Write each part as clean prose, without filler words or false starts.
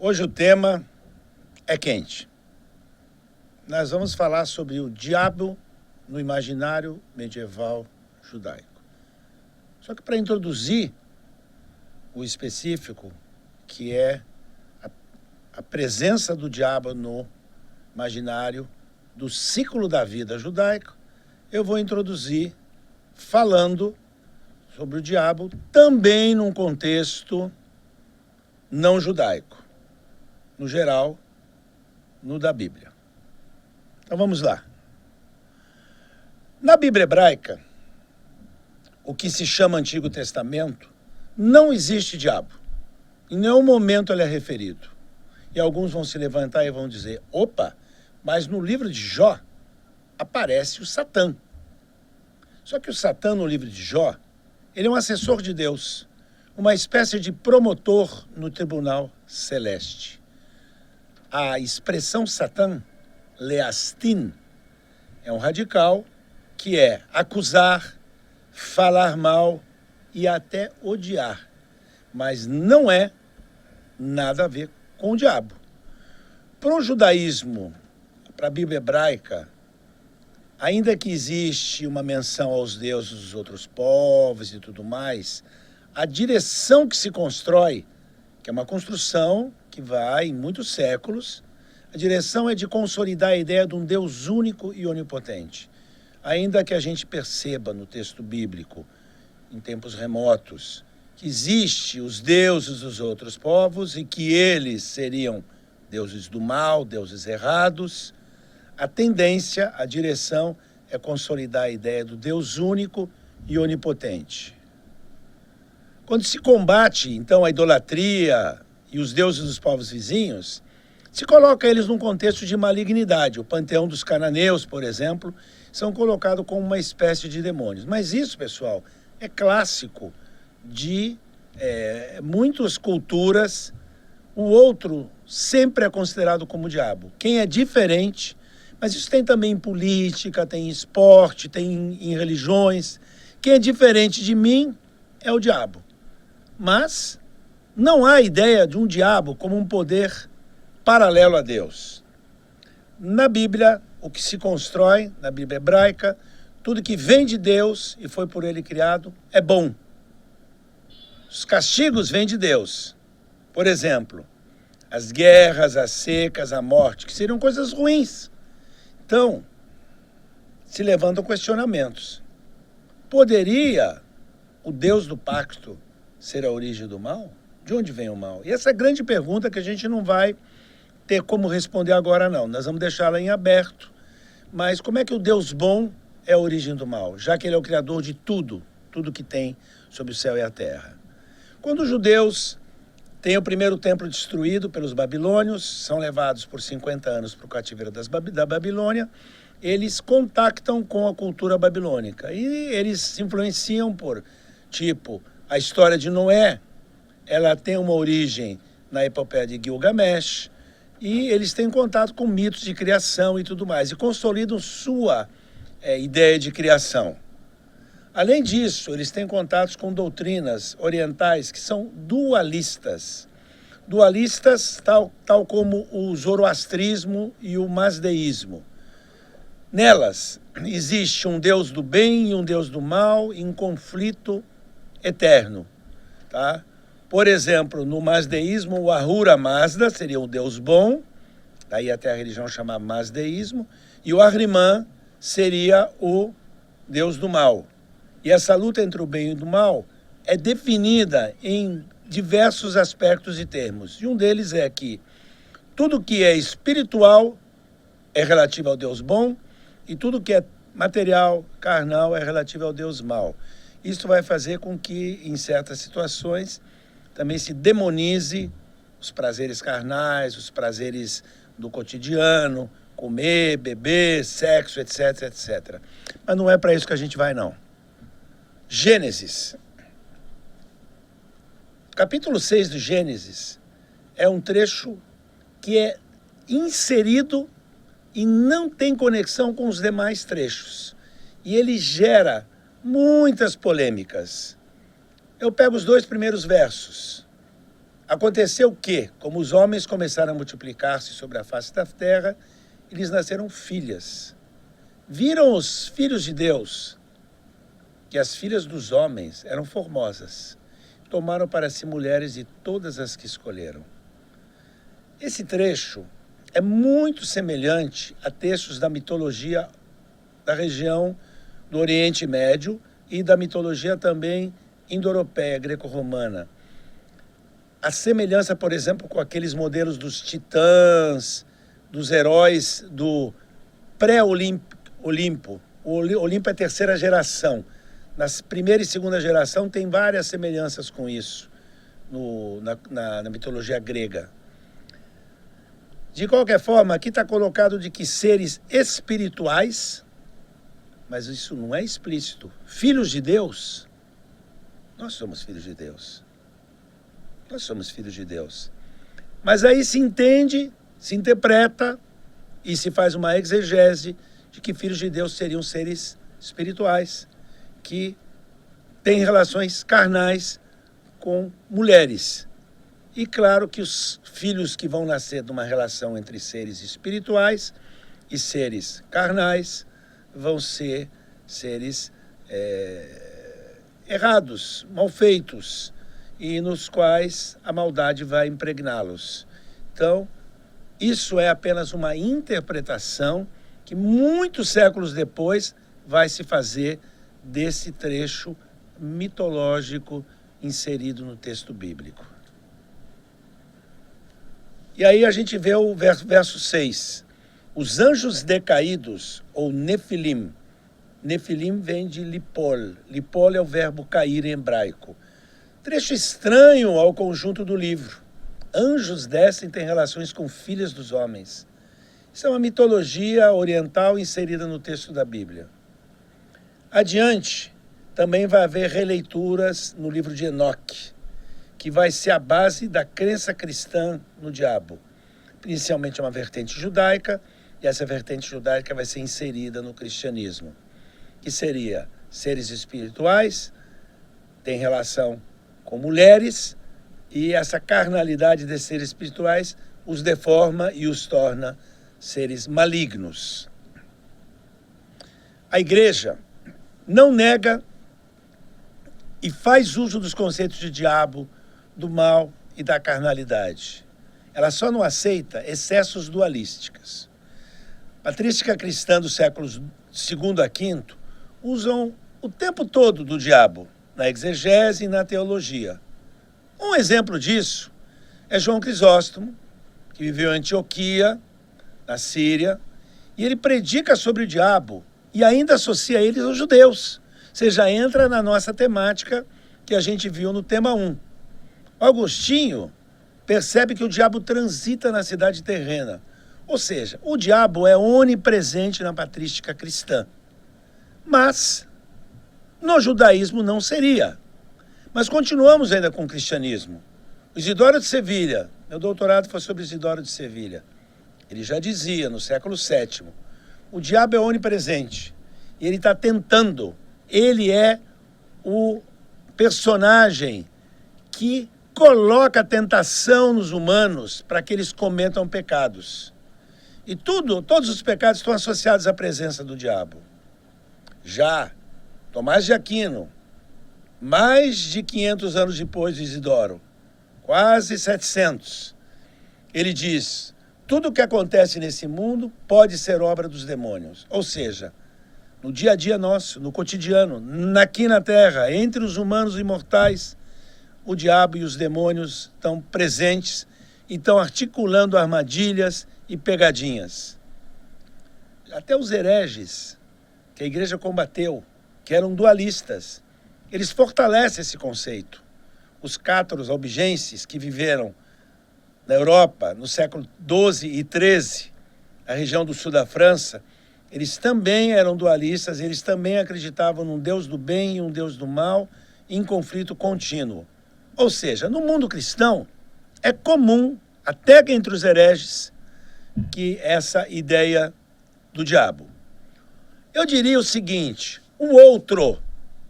Hoje o tema é quente. Nós vamos falar sobre o diabo no imaginário medieval judaico. Só que para introduzir o específico, que é a presença do diabo no imaginário do ciclo da vida judaico, eu vou introduzir falando sobre o diabo também num contexto não judaico, no geral, no da Bíblia. Então vamos lá. Na Bíblia hebraica, o que se chama Antigo Testamento, não existe diabo. Em nenhum momento ele é referido. E alguns vão se levantar e vão dizer, opa, mas no livro de Jó aparece o Satã. Só que o Satã no livro de Jó, ele é um assessor de Deus, uma espécie de promotor no tribunal celeste. A expressão Satã, leastin, é um radical que é acusar, falar mal e até odiar, mas não é nada a ver com o diabo. Para o judaísmo, para a Bíblia hebraica, ainda que existe uma menção aos deuses dos outros povos e tudo mais, a direção que se constrói, que é uma construção que vai em muitos séculos, a direção é de consolidar a ideia de um Deus único e onipotente. Ainda que a gente perceba no texto bíblico, em tempos remotos, que existe os deuses dos outros povos e que eles seriam deuses do mal, deuses errados, a tendência, a direção é consolidar a ideia do Deus único e onipotente. Quando se combate, então, a idolatria e os deuses dos povos vizinhos, se coloca eles num contexto de malignidade. O panteão dos cananeus, por exemplo, são colocados como uma espécie de demônios. Mas isso, pessoal, é clássico de muitas culturas. O outro sempre é considerado como diabo. Quem é diferente, mas isso tem também em política, tem em esporte, tem em religiões. Quem é diferente de mim é o diabo. Mas não há ideia de um diabo como um poder paralelo a Deus. Na Bíblia, o que se constrói, na Bíblia hebraica, tudo que vem de Deus e foi por ele criado é bom. Os castigos vêm de Deus. Por exemplo, as guerras, as secas, a morte, que seriam coisas ruins. Então, se levantam questionamentos. Poderia o Deus do pacto ser a origem do mal? De onde vem o mal? E essa é a grande pergunta que a gente não vai ter como responder agora, não. Nós vamos deixá-la em aberto. Mas como é que o Deus bom é a origem do mal? Já que ele é o criador de tudo, tudo que tem sobre o céu e a terra. Quando os judeus têm o primeiro templo destruído pelos babilônios, são levados por 50 anos para o cativeiro da Babilônia, eles contactam com a cultura babilônica. E eles se influenciam por, tipo, a história de Noé, ela tem uma origem na epopeia de Gilgamesh, e eles têm contato com mitos de criação e tudo mais, e consolidam sua ideia de criação. Além disso, eles têm contatos com doutrinas orientais que são dualistas. Dualistas tal como o zoroastrismo e o mazdeísmo. Nelas, existe um Deus do bem e um Deus do mal em conflito eterno. Tá? Por exemplo, no mazdeísmo, o Ahura Mazda seria o Deus bom, daí até a religião chama mazdeísmo, e o Ahriman seria o Deus do mal. E essa luta entre o bem e o mal é definida em diversos aspectos e termos. E um deles é que tudo que é espiritual é relativo ao Deus bom e tudo que é material, carnal, é relativo ao Deus mau. Isso vai fazer com que, em certas situações, também se demonize os prazeres carnais, os prazeres do cotidiano, comer, beber, sexo, etc, etc. Mas não é para isso que a gente vai, não. Gênesis. Capítulo 6 do Gênesis é um trecho que é inserido e não tem conexão com os demais trechos. E ele gera muitas polêmicas. Eu pego os 2 primeiros versos. Aconteceu que, como os homens começaram a multiplicar-se sobre a face da terra, eles nasceram filhas. Viram os filhos de Deus que as filhas dos homens eram formosas. Tomaram para si mulheres de todas as que escolheram. Esse trecho é muito semelhante a textos da mitologia da região do Oriente Médio e da mitologia também indo-europeia, greco-romana. A semelhança, por exemplo, com aqueles modelos dos titãs, dos heróis do pré-Olimpo. O Olimpo é a terceira geração. Na primeira e segunda geração tem várias semelhanças com isso na mitologia grega. De qualquer forma, aqui está colocado de que seres espirituais, mas isso não é explícito, filhos de Deus, nós somos filhos de Deus. Nós somos filhos de Deus. Mas aí se entende, se interpreta e se faz uma exegese de que filhos de Deus seriam seres espirituais, que têm relações carnais com mulheres. E claro que os filhos que vão nascer de uma relação entre seres espirituais e seres carnais vão ser seres errados, mal feitos, e nos quais a maldade vai impregná-los. Então, isso é apenas uma interpretação que muitos séculos depois vai se fazer desse trecho mitológico inserido no texto bíblico. E aí a gente vê o verso 6. Os anjos decaídos, ou Nefilim. Nefilim vem de lipol. Lipol é o verbo cair em hebraico. Trecho estranho ao conjunto do livro. Anjos descem têm relações com filhas dos homens. Isso é uma mitologia oriental inserida no texto da Bíblia. Adiante, também vai haver releituras no livro de Enoque, que vai ser a base da crença cristã no diabo. Inicialmente é uma vertente judaica, e essa vertente judaica vai ser inserida no cristianismo, que seria seres espirituais, tem relação com mulheres, e essa carnalidade desses seres espirituais os deforma e os torna seres malignos. A igreja não nega e faz uso dos conceitos de diabo, do mal e da carnalidade. Ela só não aceita excessos dualísticos. A patrística cristã dos séculos II a V usam o tempo todo do diabo, na exegese e na teologia. Um exemplo disso é João Crisóstomo, que viveu em Antioquia, na Síria, e ele predica sobre o diabo e ainda associa eles aos judeus. Ou seja, entra na nossa temática que a gente viu no tema 1. Agostinho percebe que o diabo transita na cidade terrena. Ou seja, o diabo é onipresente na patrística cristã. Mas no judaísmo não seria. Mas continuamos ainda com o cristianismo. O Isidoro de Sevilha, meu doutorado foi sobre Isidoro de Sevilha. Ele já dizia, no século VII, o diabo é onipresente. E ele está tentando. Ele é o personagem que coloca a tentação nos humanos para que eles cometam pecados. E todos os pecados estão associados à presença do diabo. Já Tomás de Aquino, mais de 500 anos depois de Isidoro, quase 700, ele diz: tudo o que acontece nesse mundo pode ser obra dos demônios. Ou seja, no dia a dia nosso, no cotidiano, aqui na Terra, entre os humanos imortais, o diabo e os demônios estão presentes e estão articulando armadilhas e pegadinhas. Até os hereges, que a igreja combateu, que eram dualistas, eles fortalecem esse conceito. Os cátaros albigenses, que viveram na Europa no século XII e XIII, a região do sul da França, eles também eram dualistas, eles também acreditavam num Deus do bem e um Deus do mal, em conflito contínuo. Ou seja, no mundo cristão, é comum, até entre os hereges, que essa ideia do diabo. Eu diria o seguinte: o outro,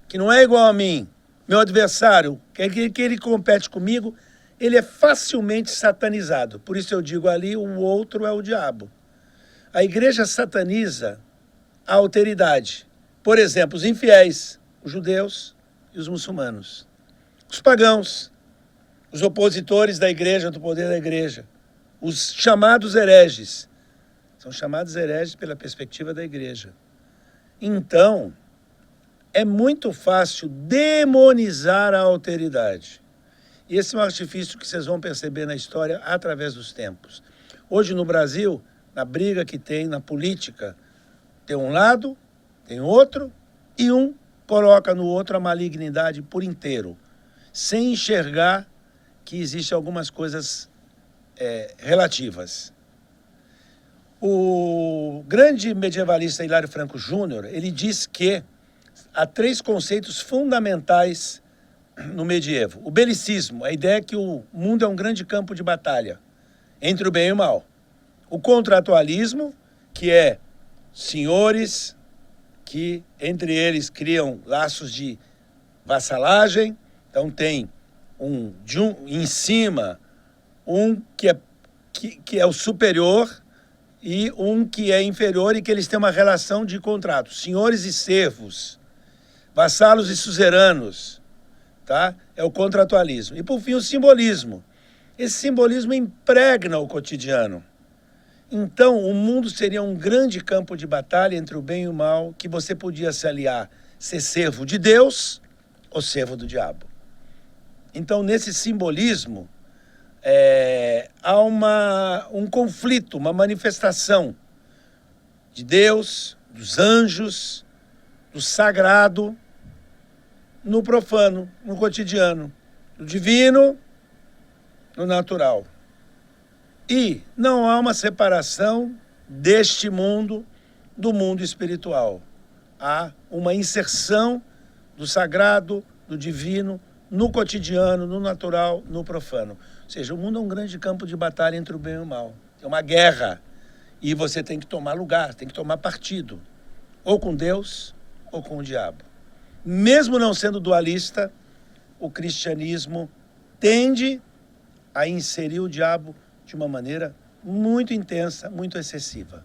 que não é igual a mim, meu adversário, que ele compete comigo, ele é facilmente satanizado. Por isso eu digo ali, o outro é o diabo. A igreja sataniza a alteridade. Por exemplo, os infiéis, os judeus e os muçulmanos. Os pagãos, os opositores da igreja, do poder da igreja. Os chamados hereges. São chamados hereges pela perspectiva da igreja. Então, é muito fácil demonizar a alteridade. E esse é um artifício que vocês vão perceber na história através dos tempos. Hoje no Brasil, na briga que tem na política, tem um lado, tem outro, e um coloca no outro a malignidade por inteiro, sem enxergar que existem algumas coisas relativas. O grande medievalista Hilário Franco Júnior, ele diz que há 3 conceitos fundamentais no medievo. O belicismo, a ideia é que o mundo é um grande campo de batalha entre o bem e o mal. O contratualismo, que é senhores que entre eles criam laços de vassalagem. Então tem em cima um que é o superior e um que é inferior, e que eles têm uma relação de contrato. Senhores e servos, vassalos e suzeranos, tá? É o contratualismo. E por fim o simbolismo. Esse simbolismo impregna o cotidiano. Então o mundo seria um grande campo de batalha entre o bem e o mal, que você podia se aliar, ser servo de Deus ou servo do diabo. Então nesse simbolismo há um conflito, uma manifestação de Deus, dos anjos, do sagrado, no profano, no cotidiano, no divino, no natural. E não há uma separação deste mundo do mundo espiritual. Há uma inserção do sagrado, do divino, no cotidiano, no natural, no profano. Ou seja, o mundo é um grande campo de batalha entre o bem e o mal. É uma guerra. E você tem que tomar lugar, tem que tomar partido. Ou com Deus, ou com o diabo. Mesmo não sendo dualista, o cristianismo tende a inserir o diabo de uma maneira muito intensa, muito excessiva.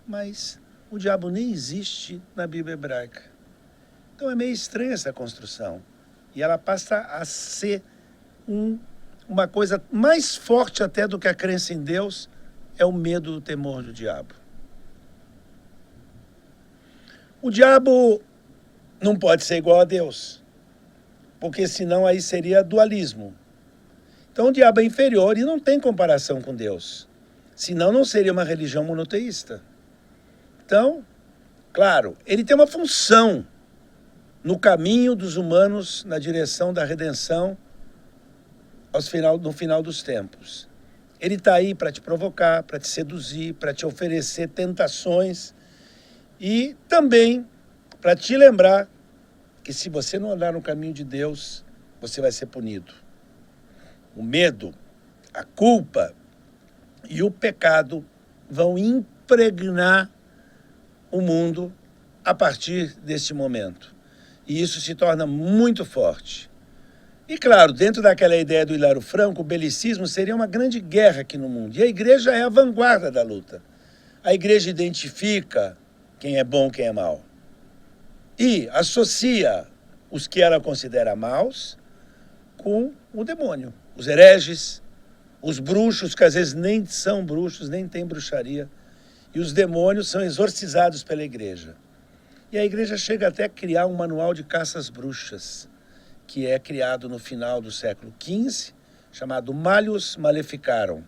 Mas o diabo nem existe na Bíblia hebraica. Então é meio estranha essa construção. E ela passa a ser uma coisa mais forte até do que a crença em Deus, é o medo, o temor do diabo. O diabo não pode ser igual a Deus, porque senão aí seria dualismo. Então o diabo é inferior e não tem comparação com Deus. Senão não seria uma religião monoteísta. Então, claro, ele tem uma função no caminho dos humanos na direção da redenção no final dos tempos. Ele está aí para te provocar, para te seduzir, para te oferecer tentações e também para te lembrar que se você não andar no caminho de Deus, você vai ser punido. O medo, a culpa e o pecado vão impregnar o mundo a partir deste momento. E isso se torna muito forte. E claro, dentro daquela ideia do Hilário Franco, o belicismo seria uma grande guerra aqui no mundo. E a igreja é a vanguarda da luta. A igreja identifica quem é bom, quem é mau. E associa os que ela considera maus com o demônio. Os hereges, os bruxos, que às vezes nem são bruxos, nem têm bruxaria. E os demônios são exorcizados pela igreja. E a igreja chega até a criar um manual de caça às bruxas, que é criado no final do século XV, chamado Malleus Maleficarum,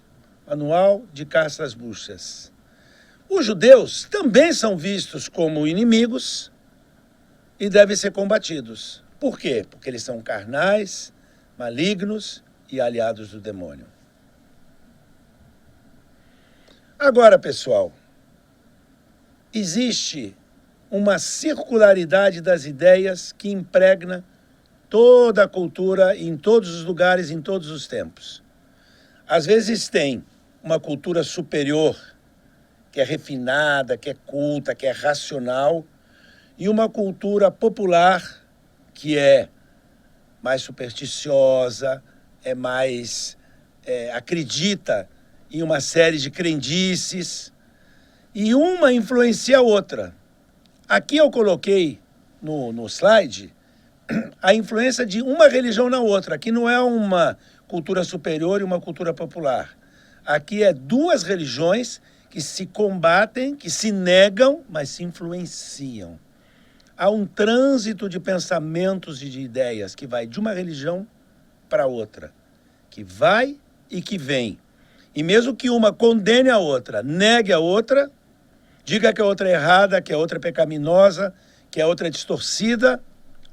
Manual de Caça às Bruxas. Os judeus também são vistos como inimigos e devem ser combatidos. Por quê? Porque eles são carnais, malignos e aliados do demônio. Agora, pessoal, existe uma circularidade das ideias que impregna toda a cultura, em todos os lugares, em todos os tempos. Às vezes tem uma cultura superior, que é refinada, que é culta, que é racional, e uma cultura popular, que é mais supersticiosa, é mais acredita em uma série de crendices, e uma influencia a outra. Aqui eu coloquei no slide a influência de uma religião na outra. Aqui não é uma cultura superior e uma cultura popular. Aqui é duas religiões que se combatem, que se negam, mas se influenciam. Há um trânsito de pensamentos e de ideias que vai de uma religião para outra, que vai e que vem. E mesmo que uma condene a outra, negue a outra, diga que a outra é errada, que a outra é pecaminosa, que a outra é distorcida,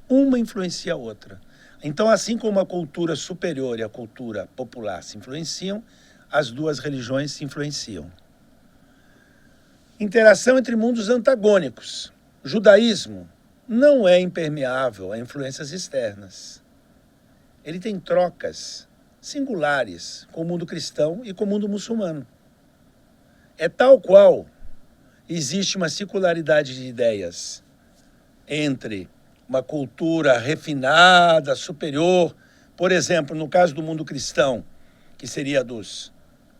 uma influencia a outra. Então, assim como a cultura superior e a cultura popular se influenciam, as duas religiões se influenciam. Interação entre mundos antagônicos. O judaísmo não é impermeável a influências externas. Ele tem trocas singulares com o mundo cristão e com o mundo muçulmano. É tal qual existe uma circularidade de ideias entre uma cultura refinada, superior, por exemplo, no caso do mundo cristão, que seria dos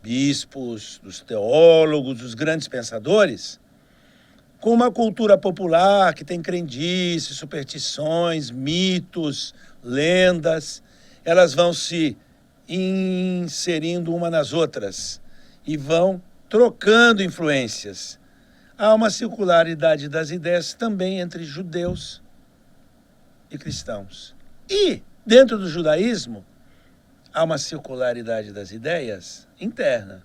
bispos, dos teólogos, dos grandes pensadores, com uma cultura popular que tem crendices, superstições, mitos, lendas, elas vão se inserindo uma nas outras e vão trocando influências. Há uma circularidade das ideias também entre judeus e cristãos. E, dentro do judaísmo, há uma circularidade das ideias interna.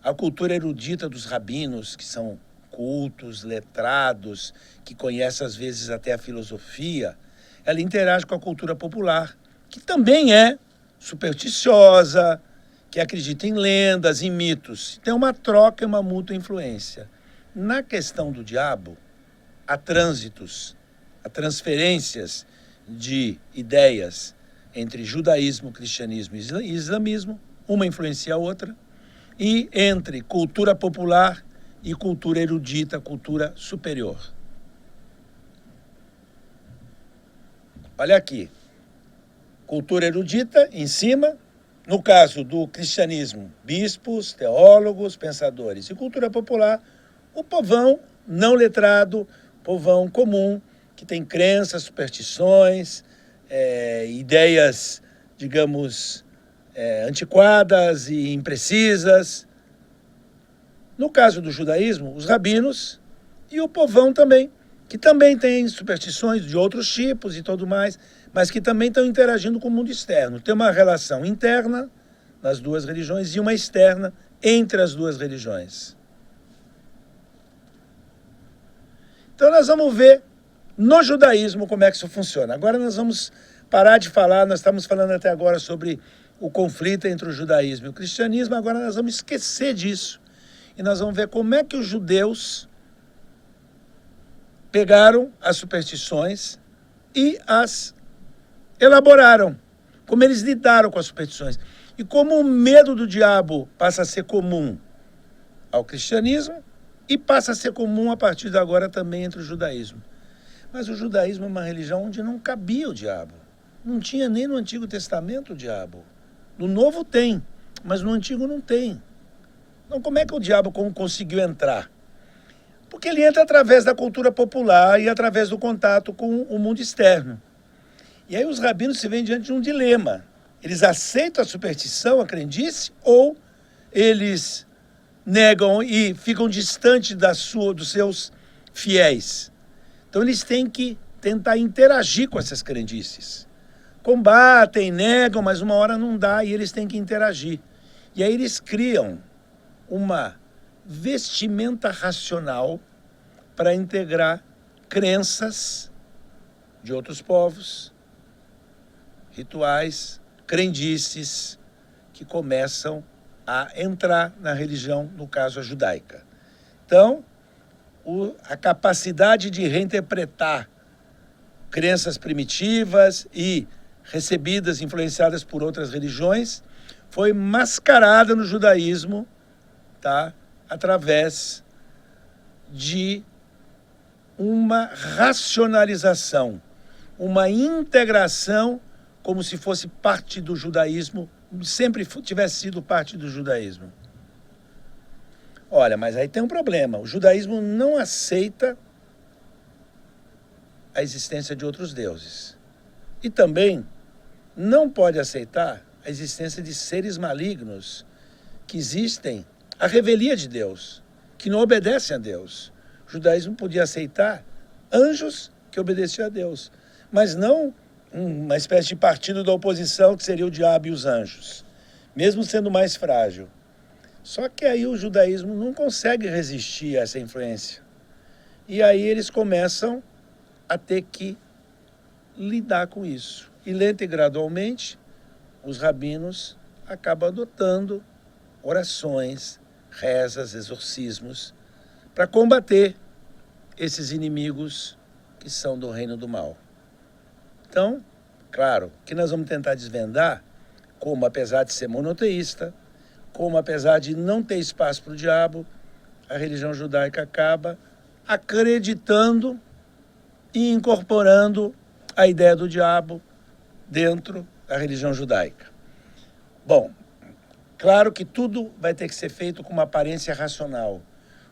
A cultura erudita dos rabinos, que são cultos, letrados, que conhecem às vezes até a filosofia, ela interage com a cultura popular, que também é supersticiosa, que acredita em lendas, em mitos. Tem uma troca e uma mútua influência. Na questão do diabo, há trânsitos, há transferências de ideias entre judaísmo, cristianismo e islamismo, uma influencia a outra, e entre cultura popular e cultura erudita, cultura superior. Olha aqui, cultura erudita em cima, no caso do cristianismo, bispos, teólogos, pensadores, e cultura popular, o povão não letrado, povão comum, que tem crenças, superstições, ideias, digamos, antiquadas e imprecisas. No caso do judaísmo, os rabinos e o povão também, que também tem superstições de outros tipos e tudo mais, mas que também estão interagindo com o mundo externo. Tem uma relação interna nas duas religiões e uma externa entre as duas religiões. Então nós vamos ver no judaísmo como é que isso funciona. Agora nós vamos parar de falar, nós estamos falando até agora sobre o conflito entre o judaísmo e o cristianismo, agora nós vamos esquecer disso. E nós vamos ver como é que os judeus pegaram as superstições e as elaboraram, como eles lidaram com as superstições. E como o medo do diabo passa a ser comum ao cristianismo e passa a ser comum a partir de agora também entre o judaísmo. Mas o judaísmo é uma religião onde não cabia o diabo. Não tinha nem no Antigo Testamento o diabo. No Novo tem, mas no Antigo não tem. Então como é que o diabo conseguiu entrar? Porque ele entra através da cultura popular e através do contato com o mundo externo. E aí os rabinos se veem diante de um dilema. Eles aceitam a superstição, a crendice, ou eles negam e ficam distantes dos seus fiéis. Então eles têm que tentar interagir com essas crendices. Combatem, negam, mas uma hora não dá e eles têm que interagir. E aí eles criam uma vestimenta racional para integrar crenças de outros povos, rituais, crendices que começam a entrar na religião, no caso a judaica. Então, a capacidade de reinterpretar crenças primitivas e recebidas, influenciadas por outras religiões, foi mascarada no judaísmo, tá? Através de uma racionalização, uma integração como se fosse parte do judaísmo sempre tivesse sido parte do judaísmo. Olha, mas aí tem um problema. O judaísmo não aceita a existência de outros deuses. E também não pode aceitar a existência de seres malignos que existem à revelia de Deus, que não obedecem a Deus. O judaísmo podia aceitar anjos que obedeciam a Deus, mas não uma espécie de partido da oposição que seria o diabo e os anjos, mesmo sendo mais frágil. Só que aí o judaísmo não consegue resistir a essa influência. E aí eles começam a ter que lidar com isso. E lenta e gradualmente, os rabinos acabam adotando orações, rezas, exorcismos, para combater esses inimigos que são do reino do mal. Então, claro, que nós vamos tentar desvendar como, apesar de ser monoteísta, como, apesar de não ter espaço para o diabo, a religião judaica acaba acreditando e incorporando a ideia do diabo dentro da religião judaica. Bom, claro que tudo vai ter que ser feito com uma aparência racional.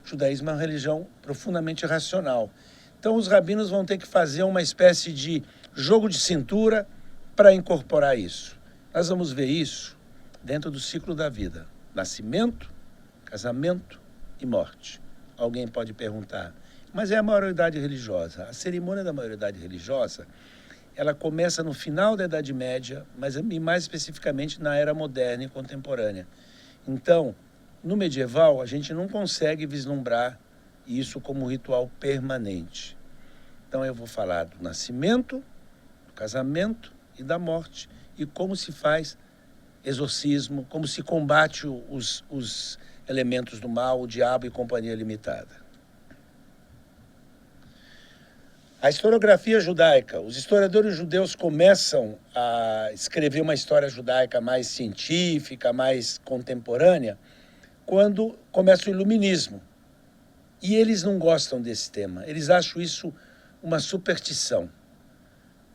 O judaísmo é uma religião profundamente racional. Então, os rabinos vão ter que fazer uma espécie de jogo de cintura para incorporar isso. Nós vamos ver isso dentro do ciclo da vida. Nascimento, casamento e morte. Alguém pode perguntar, mas é a maioridade religiosa. A cerimônia da maioridade religiosa, ela começa no final da Idade Média, mas mais especificamente na Era Moderna e Contemporânea. Então, no medieval, a gente não consegue vislumbrar isso como um ritual permanente. Então, eu vou falar do nascimento, do casamento e da morte, e como se faz exorcismo, como se combate os elementos do mal, o diabo e companhia limitada. A historiografia judaica. Os historiadores judeus começam a escrever uma história judaica mais científica, mais contemporânea, quando começa o iluminismo. E eles não gostam desse tema, eles acham isso uma superstição.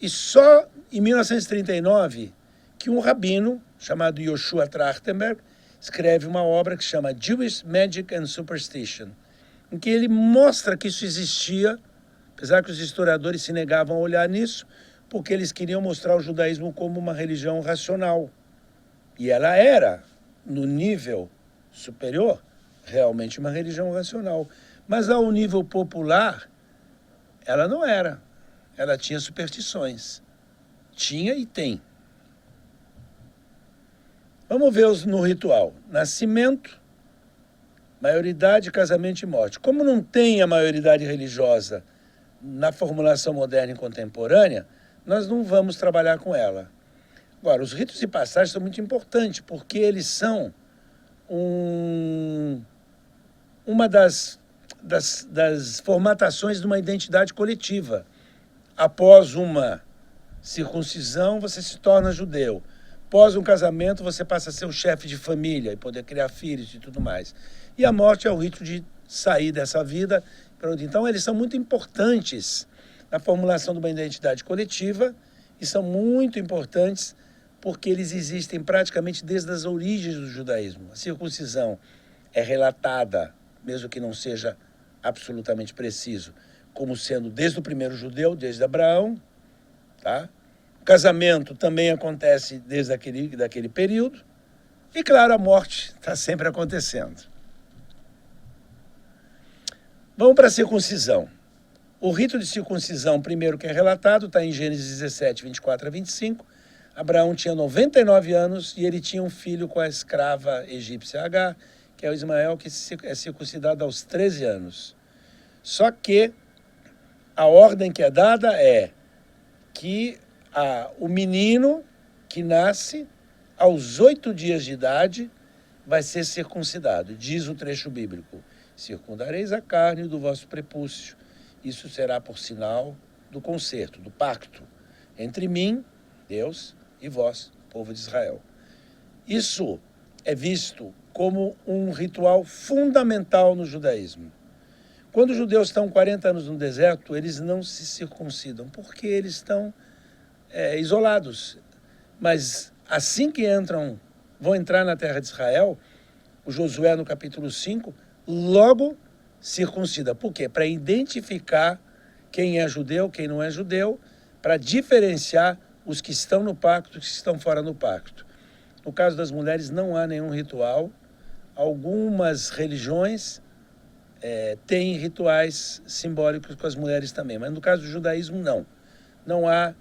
E só em 1939 que um rabino chamado Yoshua Trachtenberg escreve uma obra que chama Jewish Magic and Superstition, em que ele mostra que isso existia, apesar que os historiadores se negavam a olhar nisso, porque eles queriam mostrar o judaísmo como uma religião racional. E ela era, no nível superior, realmente uma religião racional. Mas ao nível popular, ela não era. Ela tinha superstições. Tinha e tem. Vamos ver no ritual. Nascimento, maioridade, casamento e morte. Como não tem a maioridade religiosa na formulação moderna e contemporânea, nós não vamos trabalhar com ela. Agora, os ritos e passagens são muito importantes, porque eles são uma das formatações de uma identidade coletiva. Após uma circuncisão, você se torna judeu. Após um casamento, você passa a ser o chefe de família e poder criar filhos e tudo mais. E a morte é o rito de sair dessa vida. Então, eles são muito importantes na formulação de uma identidade coletiva e são muito importantes porque eles existem praticamente desde as origens do judaísmo. A circuncisão é relatada, mesmo que não seja absolutamente preciso, como sendo desde o primeiro judeu, desde Abraão, tá? O casamento também acontece desde daquele período. E, claro, a morte está sempre acontecendo. Vamos para a circuncisão. O rito de circuncisão, primeiro que é relatado, está em Gênesis 17, 24 a 25. Abraão tinha 99 anos e ele tinha um filho com a escrava egípcia Agar, que é o Ismael, que é circuncidado aos 13 anos. Só que a ordem que é dada é que o menino que nasce aos 8 dias de idade vai ser circuncidado. Diz o trecho bíblico: circundareis a carne do vosso prepúcio. Isso será por sinal do concerto, do pacto entre mim, Deus, e vós, povo de Israel. Isso é visto como um ritual fundamental no judaísmo. Quando os judeus estão 40 anos no deserto, eles não se circuncidam, porque eles estão isolados. Mas assim que entram vão entrar na terra de Israel, o Josué no capítulo 5, logo circuncida. Por quê? Para identificar quem é judeu, quem não é judeu, para diferenciar os que estão no pacto dos que estão fora do pacto. No caso das mulheres, não há nenhum ritual. Algumas religiões têm rituais simbólicos com as mulheres também, mas no caso do judaísmo, não. Não há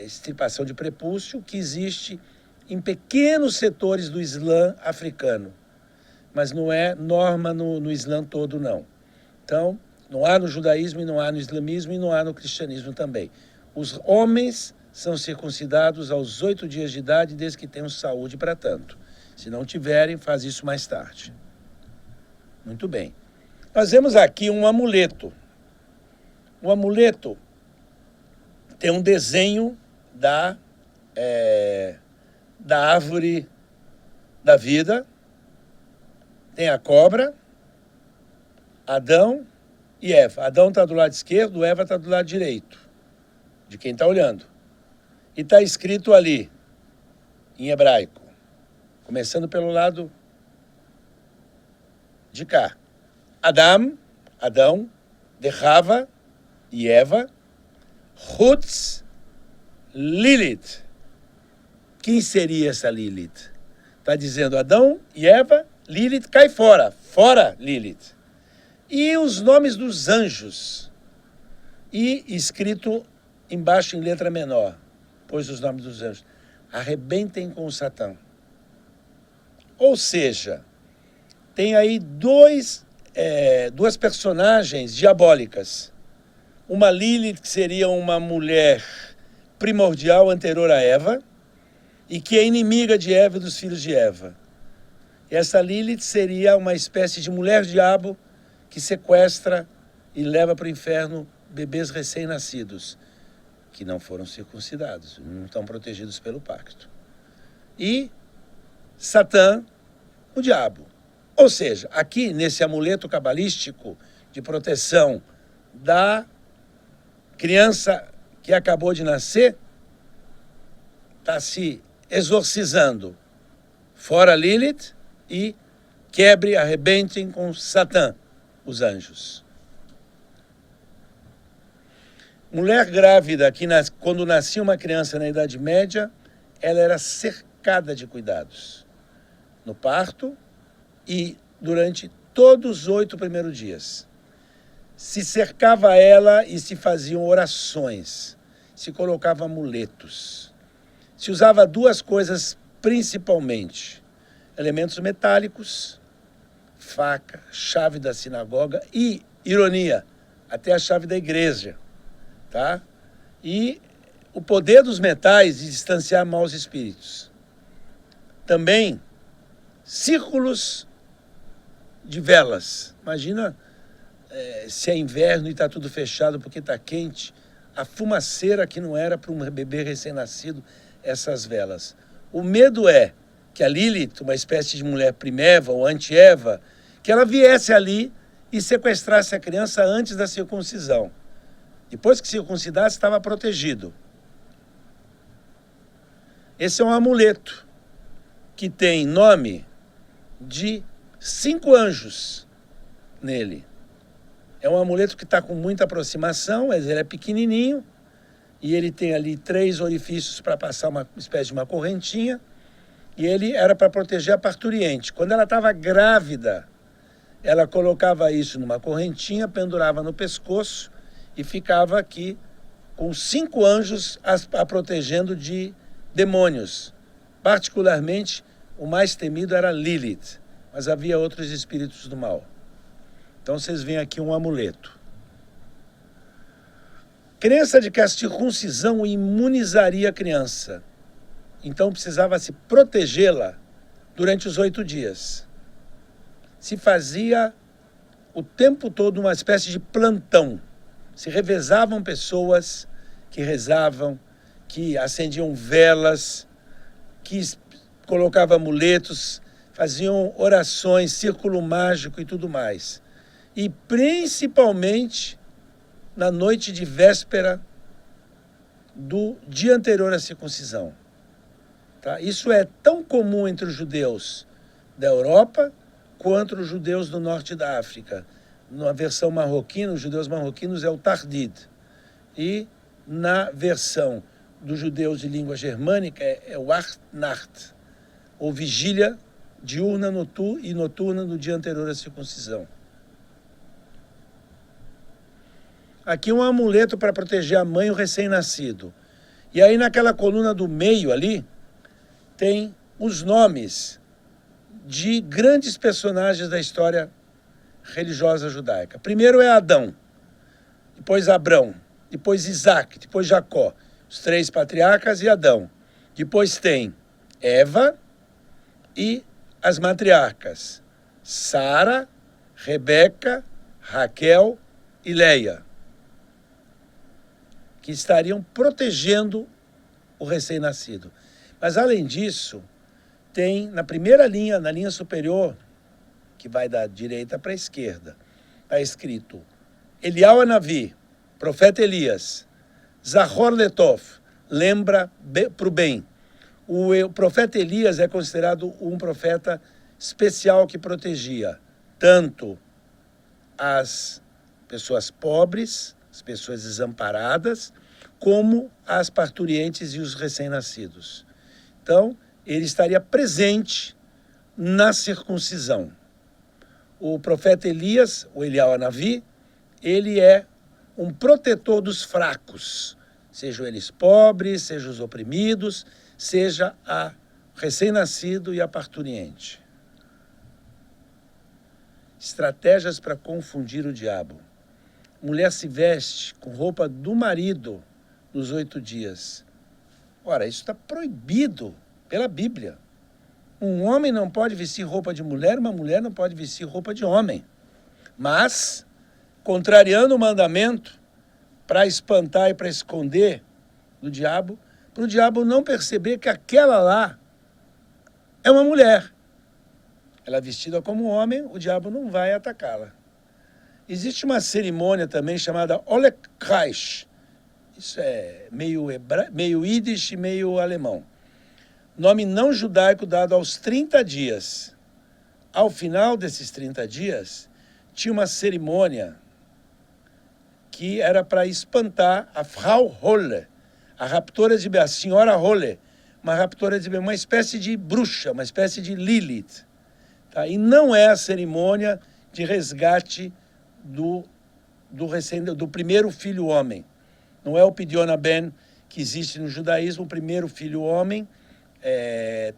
extirpação de prepúcio, que existe em pequenos setores do Islã africano, mas não é norma no Islã todo, não. Então, não há no judaísmo, e não há no islamismo, e não há no cristianismo também. Os homens são circuncidados aos 8 dias de idade, desde que tenham saúde para tanto. Se não tiverem, faz isso mais tarde. Muito bem. Nós vemos aqui um amuleto. O amuleto tem um desenho da árvore da vida. Tem a cobra, Adão e Eva. Adão está do lado esquerdo, Eva está do lado direito, de quem está olhando. E está escrito ali, em hebraico, começando pelo lado de cá. Adão, de Rava e Eva, Hutz, Lilith. Quem seria essa Lilith? Está dizendo Adão e Eva, Lilith cai fora. Fora, Lilith. E os nomes dos anjos. E escrito embaixo em letra menor, pois os nomes dos anjos. Arrebentem com o Satã. Ou seja, tem aí duas personagens diabólicas. Uma Lilith, que seria uma mulher primordial anterior a Eva, e que é inimiga de Eva e dos filhos de Eva. E essa Lilith seria uma espécie de mulher-diabo que sequestra e leva para o inferno bebês recém-nascidos, que não foram circuncidados, não estão protegidos pelo pacto. E Satã, o diabo. Ou seja, aqui nesse amuleto cabalístico de proteção da criança que acabou de nascer, está se exorcizando fora Lilith e quebre, arrebentem com Satã, os anjos. Mulher grávida, quando nascia uma criança na Idade Média, ela era cercada de cuidados. No parto e durante todos os 8 primeiros dias. Se cercava ela e se faziam orações. Se colocava amuletos. Se usava 2 coisas principalmente. Elementos metálicos, faca, chave da sinagoga e, ironia, até a chave da igreja. Tá? E o poder dos metais de distanciar maus espíritos. Também círculos de velas. Imagina se é inverno e está tudo fechado porque está quente. A fumaceira que não era para um bebê recém-nascido, essas velas. O medo é que a Lilith, uma espécie de mulher primeva ou anti-Eva, que ela viesse ali e sequestrasse a criança antes da circuncisão. Depois que circuncidasse, estava protegido. Esse é um amuleto que tem nome de 5 anjos nele. É um amuleto que está com muita aproximação, mas ele é pequenininho e ele tem ali 3 orifícios para passar uma espécie de uma correntinha, e ele era para proteger a parturiente. Quando ela estava grávida, ela colocava isso numa correntinha, pendurava no pescoço e ficava aqui com 5 anjos a protegendo de demônios. Particularmente, o mais temido era Lilith, mas havia outros espíritos do mal. Então vocês veem aqui um amuleto. Crença de que a circuncisão imunizaria a criança. Então precisava se protegê-la durante os 8 dias. Se fazia o tempo todo uma espécie de plantão. Se revezavam pessoas que rezavam, que acendiam velas, que colocavam amuletos, faziam orações, círculo mágico e tudo mais. E principalmente na noite de véspera do dia anterior à circuncisão. Tá? Isso é tão comum entre os judeus da Europa quanto os judeus do norte da África. Na versão marroquina, os judeus marroquinos é o Tardid. E na versão dos judeus de língua germânica é o Nacht, ou vigília diurna e noturna no dia anterior à circuncisão. Aqui um amuleto para proteger a mãe e o recém-nascido. E aí naquela coluna do meio ali, tem os nomes de grandes personagens da história religiosa judaica. Primeiro é Adão, depois Abrão, depois Isaac, depois Jacó, os 3 patriarcas e Adão. Depois tem Eva e as matriarcas, Sara, Rebeca, Raquel e Leia, que estariam protegendo o recém-nascido. Mas, além disso, tem na primeira linha, na linha superior, que vai da direita para a esquerda, está escrito Eliyahu Hanavi, profeta Elias, Zachor Letov, lembra para o bem. O profeta Elias é considerado um profeta especial que protegia tanto as pessoas pobres, as pessoas desamparadas, como as parturientes e os recém-nascidos. Então, ele estaria presente na circuncisão. O profeta Elias, o Eliyahu Hanavi, ele é um protetor dos fracos, sejam eles pobres, sejam os oprimidos, seja a recém-nascido e a parturiente. Estratégias para confundir o diabo. Mulher se veste com roupa do marido nos 8 dias. Ora, isso está proibido pela Bíblia. Um homem não pode vestir roupa de mulher, uma mulher não pode vestir roupa de homem. Mas, contrariando o mandamento, para espantar e para esconder do diabo, para o diabo não perceber que aquela lá é uma mulher. Ela vestida como homem, o diabo não vai atacá-la. Existe uma cerimônia também chamada Olekreich. Isso é meio Yiddish e meio alemão. Nome não judaico dado aos 30 dias. Ao final desses 30 dias, tinha uma cerimônia que era para espantar a Frau Holle, a raptora de Bem, a senhora Holle, uma raptora de Bem, uma espécie de bruxa, uma espécie de Lilith. Tá? E não é a cerimônia de resgate do primeiro filho homem. Não é o Pidyon Ben que existe no judaísmo, o primeiro filho homem,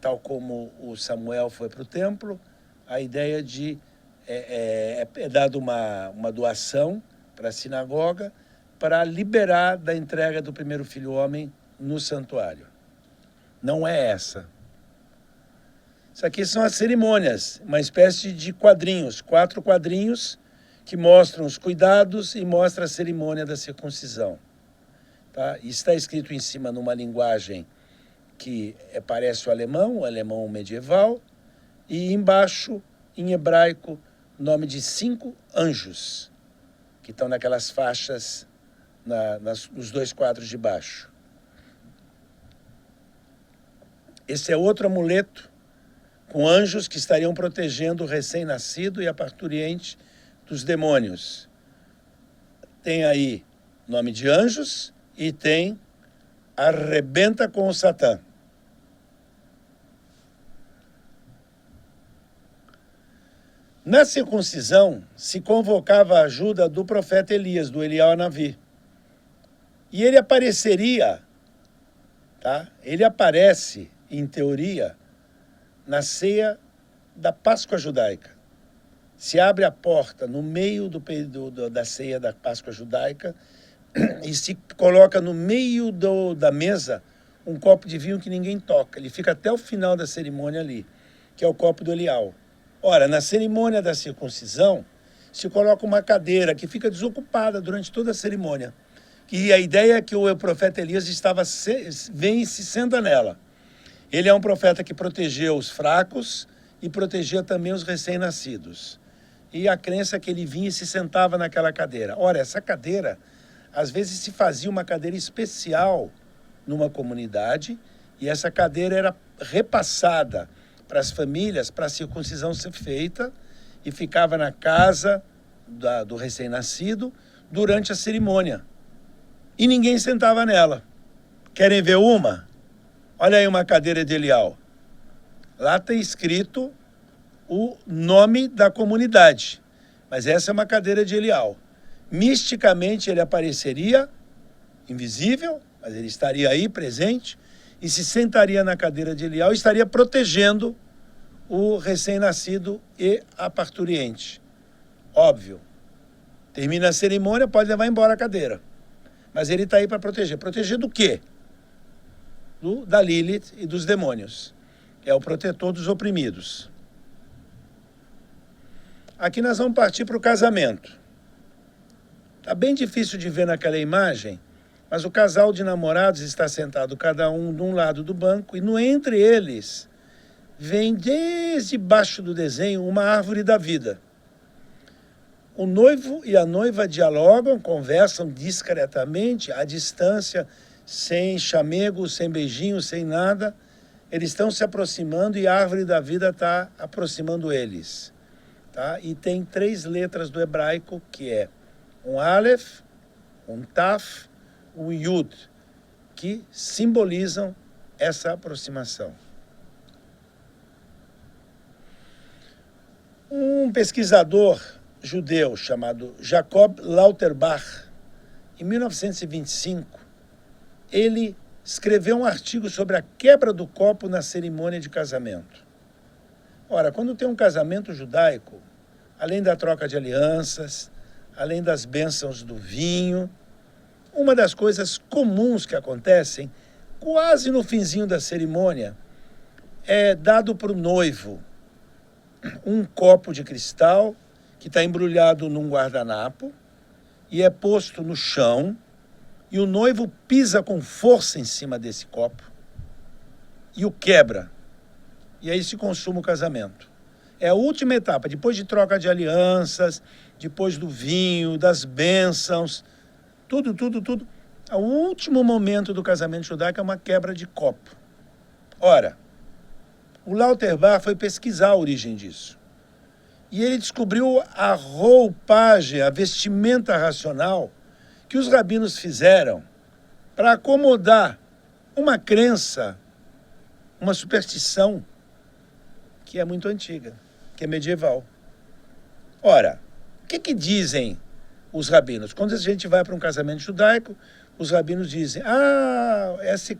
tal como o Samuel foi para o templo, a ideia de é dada uma doação para a sinagoga para liberar da entrega do primeiro filho homem no santuário. Não é essa. Isso aqui são as cerimônias, uma espécie de quadrinhos, 4 quadrinhos que mostram os cuidados e mostra a cerimônia da circuncisão. Tá? E está escrito em cima numa linguagem que parece o alemão medieval, e embaixo, em hebraico, o nome de 5 anjos, que estão naquelas faixas, nos 2 quadros de baixo. Esse é outro amuleto com anjos que estariam protegendo o recém-nascido e a parturiente dos demônios. Tem aí nome de anjos e tem arrebenta com o Satã. Na circuncisão, se convocava a ajuda do profeta Elias, do Eliyahu Hanavi. E ele apareceria, tá? Ele aparece, em teoria, na ceia da Páscoa judaica. Se abre a porta no meio da ceia da Páscoa judaica e se coloca no meio da mesa um copo de vinho que ninguém toca. Ele fica até o final da cerimônia ali, que é o copo do Eliyahu. Ora, na cerimônia da circuncisão, se coloca uma cadeira que fica desocupada durante toda a cerimônia. E a ideia é que o profeta Elias vem e se senta nela. Ele é um profeta que protegeu os fracos e protegia também os recém-nascidos. E a crença é que ele vinha e se sentava naquela cadeira. Ora, essa cadeira, às vezes se fazia uma cadeira especial numa comunidade, e essa cadeira era repassada para as famílias para a circuncisão ser feita e ficava na casa do recém-nascido durante a cerimônia. E ninguém sentava nela. Querem ver uma? Olha aí uma cadeira de Elial. Lá tem escrito o nome da comunidade. Mas essa é uma cadeira de Elial. Misticamente ele apareceria, invisível, mas ele estaria aí presente, e se sentaria na cadeira de Elial e estaria protegendo o recém-nascido e a parturiente. Óbvio. Termina a cerimônia, pode levar embora a cadeira. Mas ele está aí para proteger. Proteger do quê? Da Lilith e dos demônios. É o protetor dos oprimidos. Aqui nós vamos partir para o casamento. Está bem difícil de ver naquela imagem, mas o casal de namorados está sentado cada um de um lado do banco e entre eles vem desde baixo do desenho uma árvore da vida. O noivo e a noiva dialogam, conversam discretamente, à distância, sem chamego, sem beijinho, sem nada. Eles estão se aproximando e a árvore da vida está aproximando eles. Tá? E tem 3 letras do hebraico, que é um Aleph, um Taf, um Yud, que simbolizam essa aproximação. Um pesquisador judeu chamado Jacob Lauterbach, em 1925, ele escreveu um artigo sobre a quebra do copo na cerimônia de casamento. Ora, quando tem um casamento judaico, além da troca de alianças, além das bênçãos do vinho, uma das coisas comuns que acontecem, quase no finzinho da cerimônia, é dado para o noivo um copo de cristal que está embrulhado num guardanapo e é posto no chão e o noivo pisa com força em cima desse copo e o quebra. E aí se consuma o casamento. É a última etapa, depois de troca de alianças, depois do vinho, das bênçãos, tudo. O último momento do casamento judaico é uma quebra de copo. Ora, o Lauterbach foi pesquisar a origem disso. E ele descobriu a roupagem, a vestimenta racional que os rabinos fizeram para acomodar uma crença, uma superstição que é muito antiga, que é medieval. Ora, o que dizem os rabinos? Quando a gente vai para um casamento judaico, os rabinos dizem,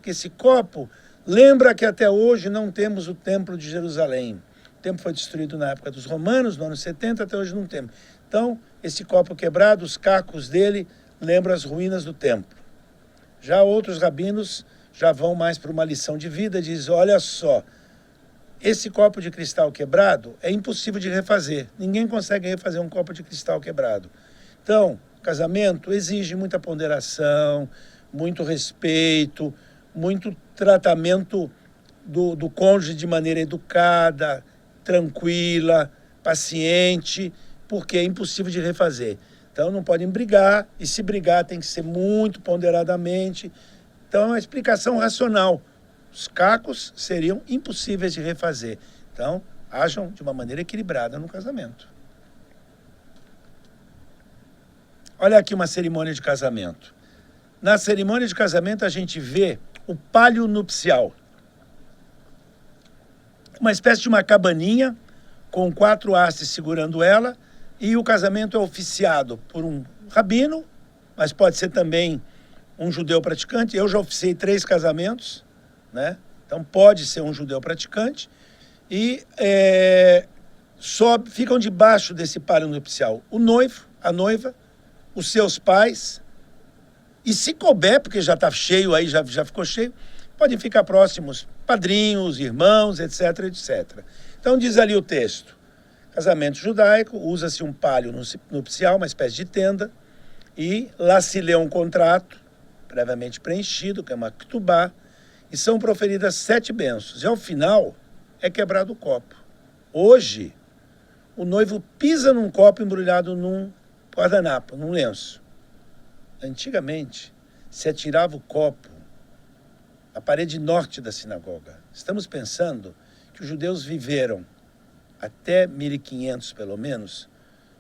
esse copo lembra que até hoje não temos o templo de Jerusalém. O templo foi destruído na época dos romanos, no ano 70, até hoje não temos. Então, esse copo quebrado, os cacos dele, lembram as ruínas do templo. Já outros rabinos já vão mais para uma lição de vida, dizem, olha só, esse copo de cristal quebrado é impossível de refazer. Ninguém consegue refazer um copo de cristal quebrado. Então, casamento exige muita ponderação, muito respeito, muito tratamento do cônjuge de maneira educada, tranquila, paciente, porque é impossível de refazer. Então não podem brigar, e se brigar tem que ser muito ponderadamente. Então é uma explicação racional. Os cacos seriam impossíveis de refazer. Então, ajam de uma maneira equilibrada no casamento. Olha aqui uma cerimônia de casamento. Na cerimônia de casamento a gente vê o palio nupcial. Uma espécie de uma cabaninha com 4 hastes segurando ela, e o casamento é oficiado por um rabino, mas pode ser também um judeu praticante. Eu já oficiei 3 casamentos, né? Então pode ser um judeu praticante, e ficam debaixo desse palio nupcial o noivo, a noiva, os seus pais, e se couber, porque já está cheio aí, já ficou cheio, podem ficar próximos padrinhos, irmãos, etc, etc. Então diz ali o texto, casamento judaico, usa-se um palio nupcial, uma espécie de tenda, e lá se lê um contrato, previamente preenchido, que é uma ktubá, e são proferidas 7 bênçãos, e ao final é quebrado o copo. Hoje, o noivo pisa num copo embrulhado num guardanapo, num lenço. Antigamente, se atirava o copo a parede norte da sinagoga. Estamos pensando que os judeus viveram até 1500, pelo menos,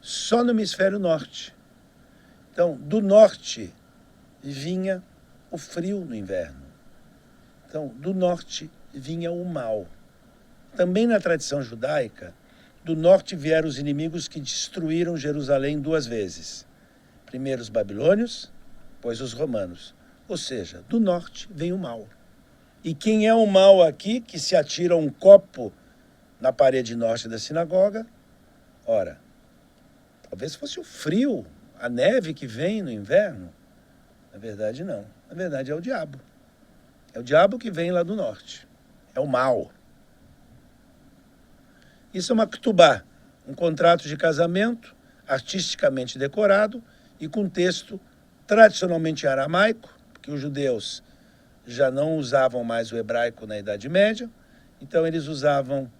só no hemisfério norte. Então, do norte vinha o frio no inverno. Então, do norte vinha o mal. Também na tradição judaica, do norte vieram os inimigos que destruíram Jerusalém 2 vezes. Primeiro os babilônios, depois os romanos. Ou seja, do norte vem o mal. E quem é o mal aqui, que se atira um copo na parede norte da sinagoga? Ora, talvez fosse o frio, a neve que vem no inverno. Na verdade, não. Na verdade, é o diabo. É o diabo que vem lá do norte. É o mal. Isso é uma ktubá, um contrato de casamento artisticamente decorado e com texto tradicionalmente aramaico, porque os judeus já não usavam mais o hebraico na Idade Média, então eles usavam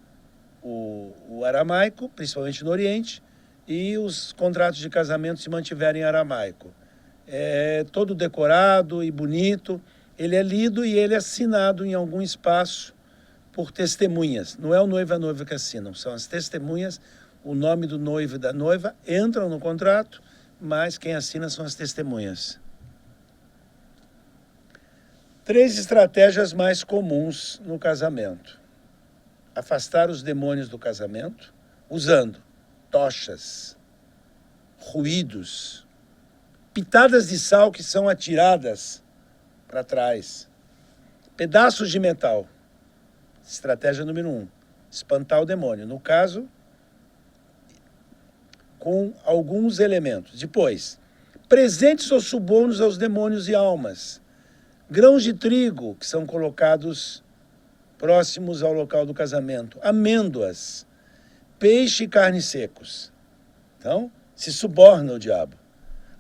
o aramaico, principalmente no Oriente, e os contratos de casamento se mantiveram em aramaico. É todo decorado e bonito, ele é lido e ele é assinado em algum espaço por testemunhas. Não é o noivo e a noiva que assinam, são as testemunhas. O nome do noivo e da noiva entram no contrato, mas quem assina são as testemunhas. 3 estratégias mais comuns no casamento. Afastar os demônios do casamento, usando tochas, ruídos, pitadas de sal que são atiradas para trás, pedaços de metal. Estratégia número 1, espantar o demônio. No caso, com alguns elementos. Depois, presentes ou subornos aos demônios e almas. Grãos de trigo, que são colocados próximos ao local do casamento. Amêndoas, peixe e carne secos. Então, se suborna o diabo.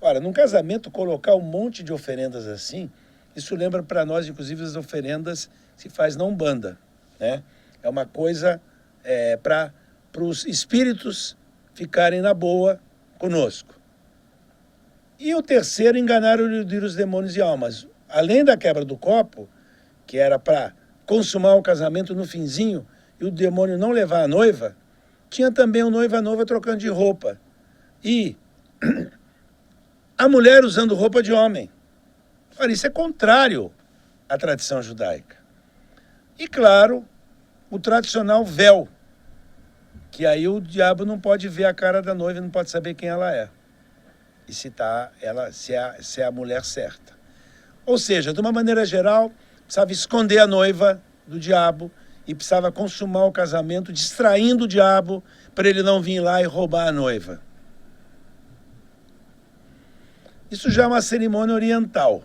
Ora, num casamento, colocar um monte de oferendas assim, isso lembra para nós, inclusive, as oferendas que se faz na Umbanda. Né? É uma coisa para os espíritos ficarem na boa conosco. E o terceiro, enganar ou iludir os demônios e almas. Além da quebra do copo, que era para consumar o casamento no finzinho e o demônio não levar a noiva, tinha também o noivo e a noiva trocando de roupa. E a mulher usando roupa de homem. Olha, isso é contrário à tradição judaica. E, claro, o tradicional véu, que aí o diabo não pode ver a cara da noiva e não pode saber quem ela é. E se é a mulher certa. Ou seja, de uma maneira geral, precisava esconder a noiva do diabo e precisava consumar o casamento, distraindo o diabo para ele não vir lá e roubar a noiva. Isso já é uma cerimônia oriental.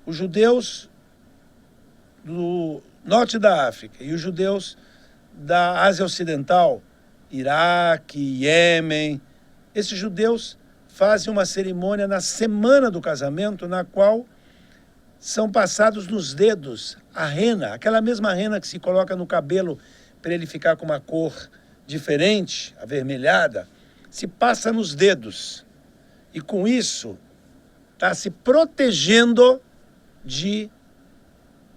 Os judeus do norte da África e os judeus da Ásia Ocidental, Iraque, Iêmen, esses judeus fazem uma cerimônia na semana do casamento, na qual são passados nos dedos a rena, aquela mesma rena que se coloca no cabelo para ele ficar com uma cor diferente, avermelhada, se passa nos dedos. E com isso está se protegendo de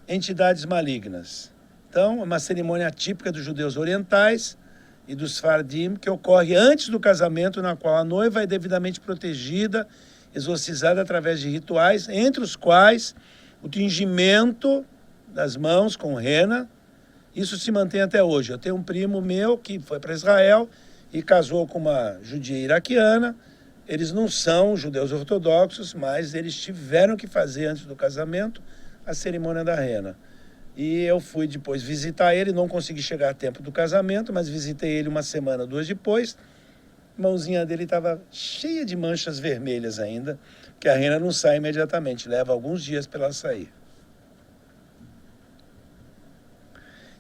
entidades malignas. Então, é uma cerimônia típica dos judeus orientais e dos Fardim, que ocorre antes do casamento, na qual a noiva é devidamente protegida, exorcizada através de rituais, entre os quais o tingimento das mãos com rena. Isso se mantém até hoje. Eu tenho um primo meu que foi para Israel e casou com uma judia iraquiana. Eles não são judeus ortodoxos, mas eles tiveram que fazer antes do casamento a cerimônia da rena. E eu fui depois visitar ele, não consegui chegar a tempo do casamento, mas visitei ele 1 semana, 2 depois. A mãozinha dele estava cheia de manchas vermelhas ainda, que a rena não sai imediatamente, leva alguns dias para ela sair.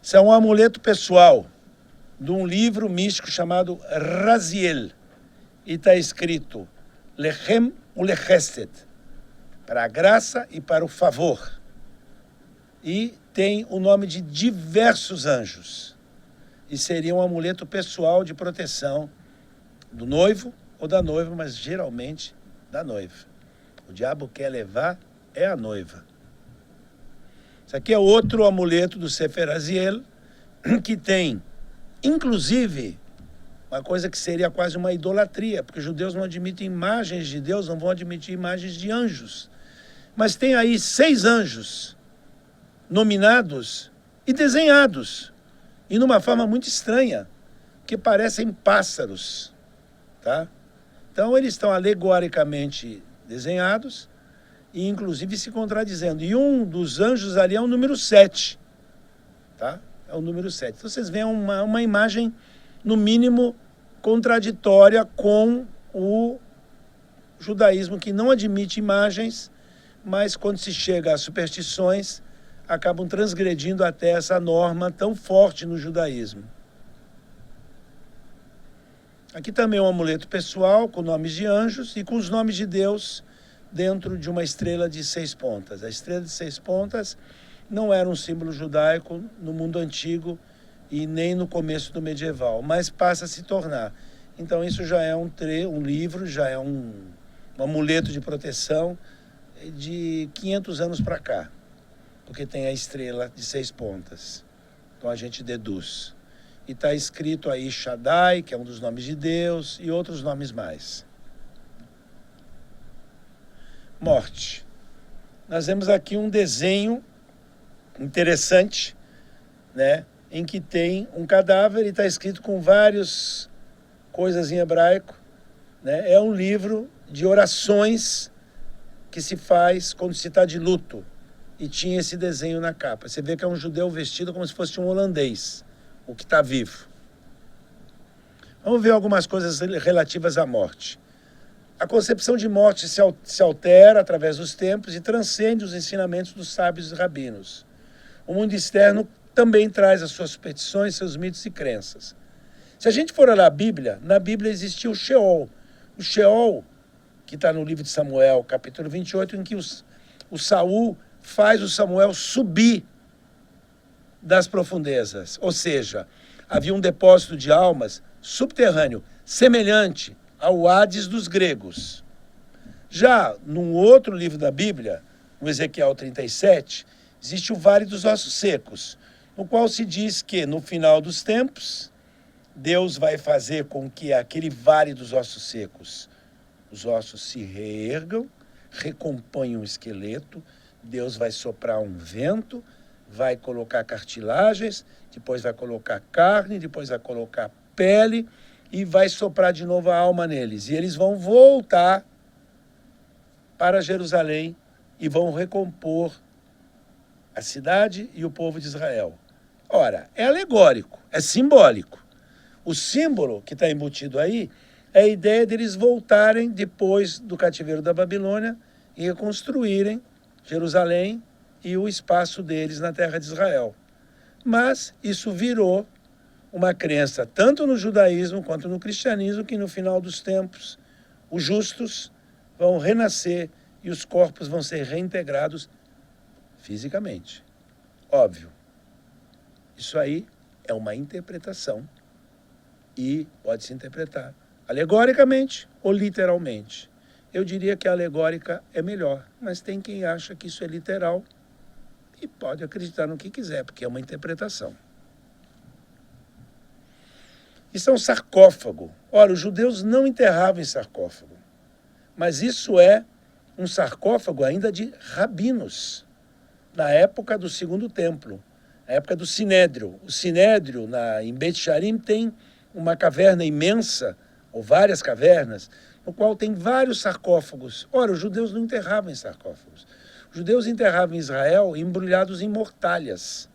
Isso é um amuleto pessoal de um livro místico chamado Raziel. E está escrito Lechem uLechesed, para a graça e para o favor. E tem o nome de diversos anjos. E seria um amuleto pessoal de proteção do noivo ou da noiva, mas geralmente da noiva. O diabo quer levar é a noiva. Isso aqui é outro amuleto do Sefer Aziel, que tem, inclusive, uma coisa que seria quase uma idolatria, porque os judeus não admitem imagens de Deus, não vão admitir imagens de anjos. Mas tem aí 6 anjos nominados e desenhados, e numa forma muito estranha, que parecem pássaros, tá? Então eles estão alegoricamente desenhados e inclusive se contradizendo. E um dos anjos ali é o número 7, tá? É o número 7. Então vocês veem uma imagem, no mínimo, contraditória com o judaísmo, que não admite imagens, mas quando se chega às superstições, acabam transgredindo até essa norma tão forte no judaísmo. Aqui também é um amuleto pessoal com nomes de anjos e com os nomes de Deus dentro de uma estrela de 6 pontas. A estrela de 6 pontas não era um símbolo judaico no mundo antigo e nem no começo do medieval, mas passa a se tornar. Então isso já é um livro, já é um amuleto de proteção de 500 anos para cá, porque tem a estrela de 6 pontas. Então a gente deduz. E está escrito aí Shaddai, que é um dos nomes de Deus, e outros nomes mais. Morte. Nós vemos aqui um desenho interessante, né, em que tem um cadáver e está escrito com várias coisas em hebraico, né? É um livro de orações que se faz quando se está de luto. E tinha esse desenho na capa. Você vê que é um judeu vestido como se fosse um holandês, o que está vivo. Vamos ver algumas coisas relativas à morte. A concepção de morte se altera através dos tempos e transcende os ensinamentos dos sábios e rabinos. O mundo externo também traz as suas superstições, seus mitos e crenças. Se a gente for olhar a Bíblia, na Bíblia existia o Sheol. O Sheol, que está no livro de Samuel, capítulo 28, em que o Saul faz o Samuel subir das profundezas. Ou seja, havia um depósito de almas subterrâneo, semelhante ao Hades dos gregos. Já num outro livro da Bíblia, no Ezequiel 37, existe o Vale dos Ossos Secos, no qual se diz que no final dos tempos, Deus vai fazer com que aquele Vale dos Ossos Secos, os ossos se reergam, recomponham o esqueleto, Deus vai soprar um vento, vai colocar cartilagens, depois vai colocar carne, depois vai colocar pele e vai soprar de novo a alma neles. E eles vão voltar para Jerusalém e vão recompor a cidade e o povo de Israel. Ora, é alegórico, é simbólico. O símbolo que está embutido aí é a ideia deles voltarem depois do cativeiro da Babilônia e reconstruírem Jerusalém e o espaço deles na terra de Israel. Mas isso virou uma crença tanto no judaísmo quanto no cristianismo, que no final dos tempos os justos vão renascer e os corpos vão ser reintegrados fisicamente. Óbvio, isso aí é uma interpretação e pode se interpretar alegoricamente ou literalmente. Eu diria que a alegórica é melhor, mas tem quem acha que isso é literal e pode acreditar no que quiser, porque é uma interpretação. Isso é um sarcófago. Ora, os judeus não enterravam em sarcófago, mas isso é um sarcófago ainda de rabinos, na época do Segundo Templo, na época do Sinédrio. O Sinédrio, em Beit Sharim, tem uma caverna imensa, ou várias cavernas, no qual tem vários sarcófagos. Ora, os judeus não enterravam em sarcófagos. Os judeus enterravam em Israel embrulhados em mortalhas,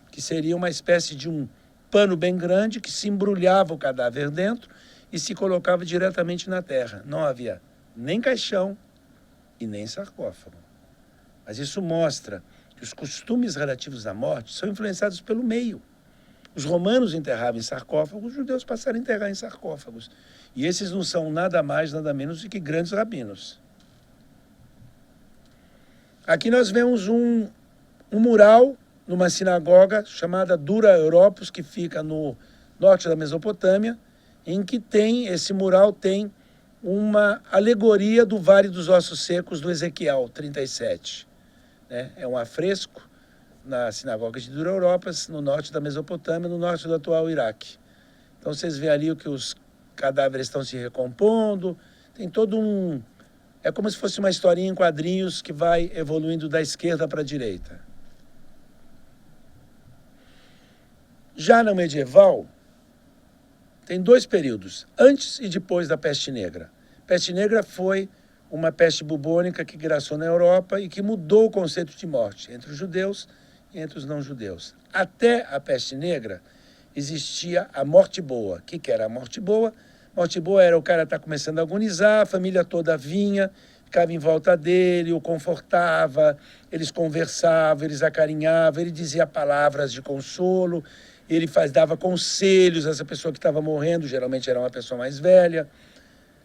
que seria uma espécie de um pano bem grande que se embrulhava o cadáver dentro e se colocava diretamente na terra. Não havia nem caixão e nem sarcófago. Mas isso mostra que os costumes relativos à morte são influenciados pelo meio. Os romanos enterravam em sarcófagos, os judeus passaram a enterrar em sarcófagos. E esses não são nada mais, nada menos do que grandes rabinos. Aqui nós vemos um mural numa sinagoga chamada Dura Europos, que fica no norte da Mesopotâmia, em que esse mural tem uma alegoria do Vale dos Ossos Secos do Ezequiel 37. É um afresco na sinagoga de Dura-Europas, no norte da Mesopotâmia, no norte do atual Iraque. Então vocês veem ali que os cadáveres estão se recompondo, tem todo um... É como se fosse uma historinha em quadrinhos que vai evoluindo da esquerda para a direita. Já no medieval, tem 2 períodos, antes e depois da peste negra. Peste negra foi uma peste bubônica que graçou na Europa e que mudou o conceito de morte entre os judeus e entre os não-judeus. Até a peste negra existia a morte boa. O que era a morte boa? Morte boa era o cara estar começando a agonizar, a família toda vinha, ficava em volta dele, o confortava, eles conversavam, eles acarinhavam, ele dizia palavras de consolo, ele dava conselhos a essa pessoa que estava morrendo, geralmente era uma pessoa mais velha.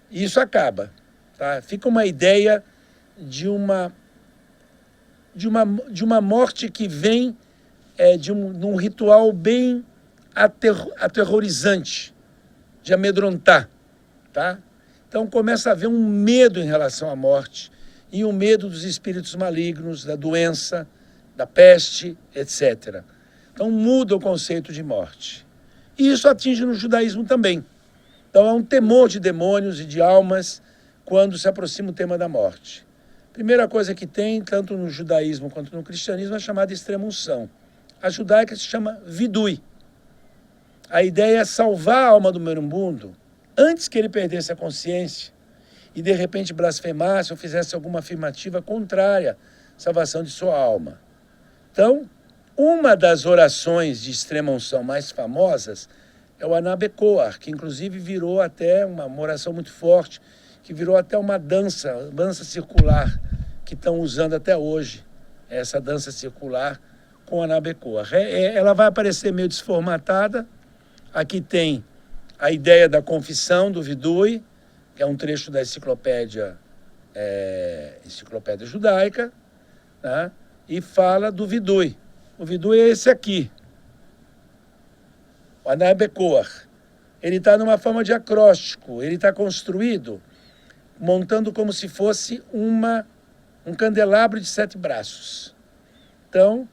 E isso acaba. Tá? Fica uma ideia de uma morte que vem de um ritual bem aterrorizante, de amedrontar. Tá? Então começa a haver um medo em relação à morte e um medo dos espíritos malignos, da doença, da peste, etc. Então muda o conceito de morte. E isso atinge no judaísmo também. Então há um temor de demônios e de almas quando se aproxima o tema da morte. Primeira coisa que tem, tanto no judaísmo quanto no cristianismo, é a chamada extrema-unção. A judaica se chama vidui. A ideia é salvar a alma do moribundo antes que ele perdesse a consciência e, de repente, blasfemasse ou fizesse alguma afirmativa contrária à salvação de sua alma. Então, uma das orações de extrema-unção mais famosas é o Anabecoar, que inclusive virou até uma oração muito forte, que virou até uma dança circular, que estão usando até hoje, essa dança circular com Anabecoar. Ela vai aparecer meio desformatada. Aqui tem a ideia da confissão do Vidui, que é um trecho da enciclopédia judaica, né? E fala do Vidui. O Vidui é esse aqui, o Anabecoar. Ele está numa forma de acróstico, ele está construído montando como se fosse um candelabro de 7 braços. Então,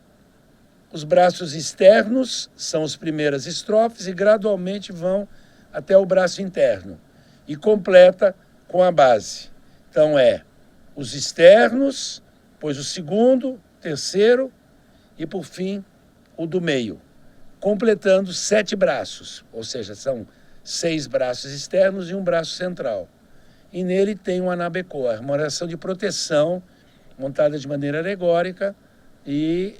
os braços externos são as primeiras estrofes e gradualmente vão até o braço interno e completa com a base. Então os externos, depois o segundo, terceiro e por fim o do meio, completando 7 braços, ou seja, são 6 braços externos e um braço central. E nele tem um Anabecoar, uma oração de proteção montada de maneira alegórica e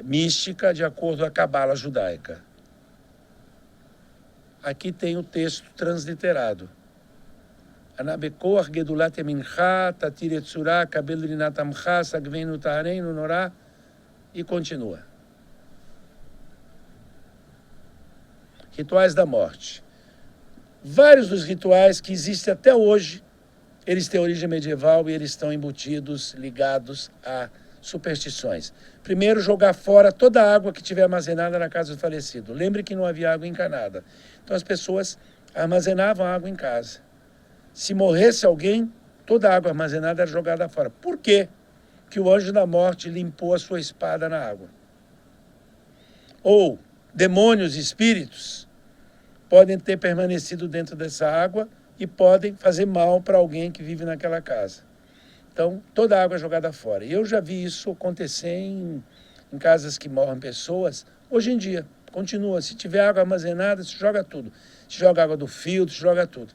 mística, de acordo com a cabala judaica. Aqui tem o texto transliterado. Anabecoar gedulat emincha, tatir etzura, kabel rinat amcha, sagvenu tahareinu norá, e continua. Rituais da morte. Vários dos rituais que existem até hoje, eles têm origem medieval e eles estão embutidos, ligados a superstições. Primeiro, jogar fora toda a água que tiver armazenada na casa do falecido. Lembre que não havia água encanada. Então as pessoas armazenavam água em casa. Se morresse alguém, toda a água armazenada era jogada fora. Por quê? Porque o anjo da morte limpou a sua espada na água. Ou demônios e espíritos podem ter permanecido dentro dessa água e podem fazer mal para alguém que vive naquela casa. Então, toda a água é jogada fora. E eu já vi isso acontecer em casas que morrem pessoas. Hoje em dia, continua. Se tiver água armazenada, se joga tudo. Se joga água do filtro, se joga tudo.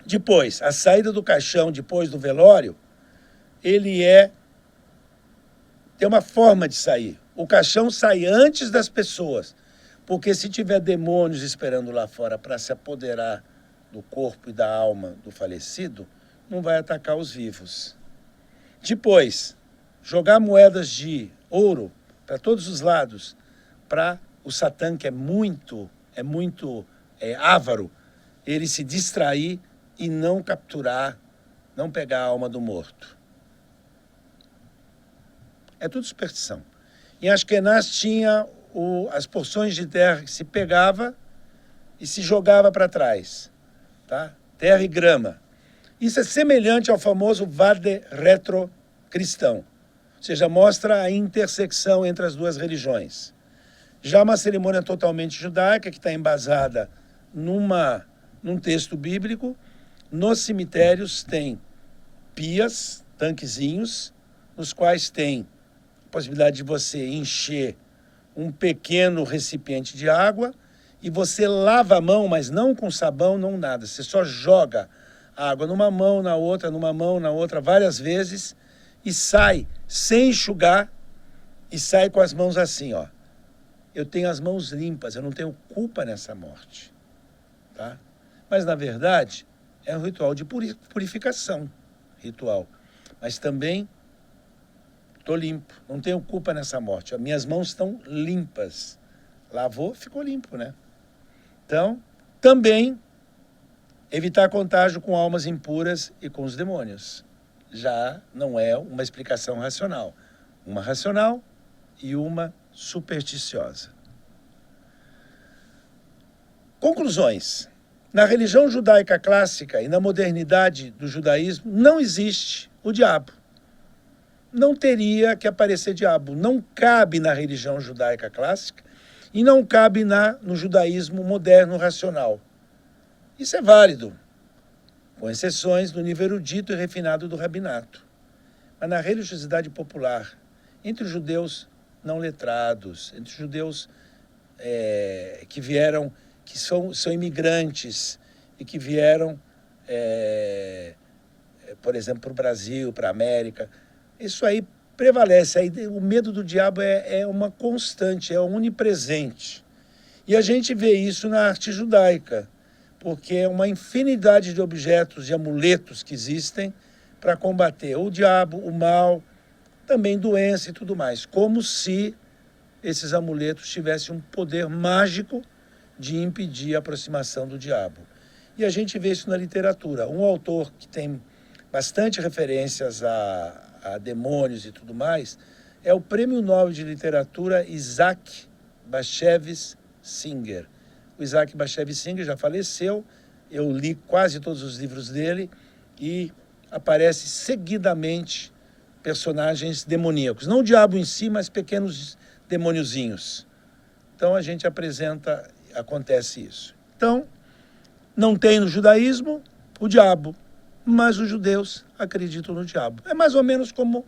Depois, a saída do caixão, depois do velório, tem uma forma de sair. O caixão sai antes das pessoas. Porque se tiver demônios esperando lá fora para se apoderar do corpo e da alma do falecido, não vai atacar os vivos. Depois, jogar moedas de ouro para todos os lados, para o Satã, que é muito avaro, ele se distrair e não capturar, não pegar a alma do morto. É tudo superstição. Em Ashkenaz tinha as porções de terra que se pegava e se jogava para trás, tá? Terra e grama. Isso é semelhante ao famoso vade retro cristão. Ou seja, mostra a intersecção entre as duas religiões. Já uma cerimônia totalmente judaica, que está embasada num texto bíblico, nos cemitérios tem pias, tanquezinhos, nos quais tem a possibilidade de você encher um pequeno recipiente de água e você lava a mão, mas não com sabão, não nada. Você só joga a água numa mão, na outra, várias vezes e sai sem enxugar e sai com as mãos assim, ó. Eu tenho as mãos limpas, eu não tenho culpa nessa morte, tá? Mas, na verdade, é um ritual de purificação, mas também estou limpo, não tenho culpa nessa morte. As minhas mãos estão limpas. Lavou, ficou limpo, né? Então, também evitar contágio com almas impuras e com os demônios. Já não é uma explicação racional. Uma racional e uma supersticiosa. Conclusões. Na religião judaica clássica e na modernidade do judaísmo não existe o diabo. Não teria que aparecer diabo. Não cabe na religião judaica clássica e não cabe no judaísmo moderno racional. Isso é válido, com exceções no nível erudito e refinado do rabinato. Mas na religiosidade popular, entre os judeus não letrados, entre os judeus que vieram, que são imigrantes e que vieram, por exemplo, para o Brasil, para a América, isso aí prevalece. O medo do diabo é uma constante, é onipresente. E a gente vê isso na arte judaica, porque é uma infinidade de objetos, de amuletos que existem para combater o diabo, o mal, também doença e tudo mais, como se esses amuletos tivessem um poder mágico de impedir a aproximação do diabo. E a gente vê isso na literatura. Um autor que tem bastante referências a demônios e tudo mais é o Prêmio Nobel de Literatura Isaac Bashevis Singer. O Isaac Bashevis Singer já faleceu, eu li quase todos os livros dele e aparece seguidamente personagens demoníacos. Não o diabo em si, mas pequenos demôniozinhos. Então a gente acontece isso. Então, não tem no judaísmo o diabo, mas os judeus acreditam no diabo. É mais ou menos como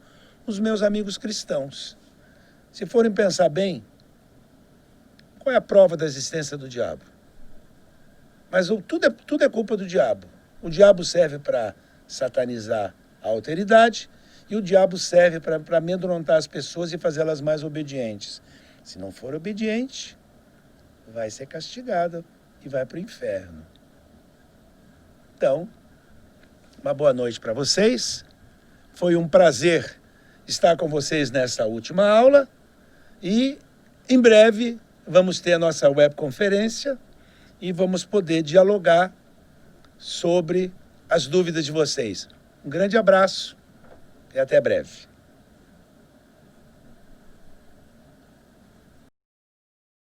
os meus amigos cristãos. Se forem pensar bem, qual é a prova da existência do diabo? Mas tudo é culpa do diabo. O diabo serve para satanizar a alteridade e o diabo serve para amedrontar as pessoas e fazê-las mais obedientes. Se não for obediente, vai ser castigado e vai para o inferno. Então, uma boa noite para vocês. Foi um prazer estar com vocês nessa última aula e, em breve, vamos ter a nossa webconferência e vamos poder dialogar sobre as dúvidas de vocês. Um grande abraço e até breve.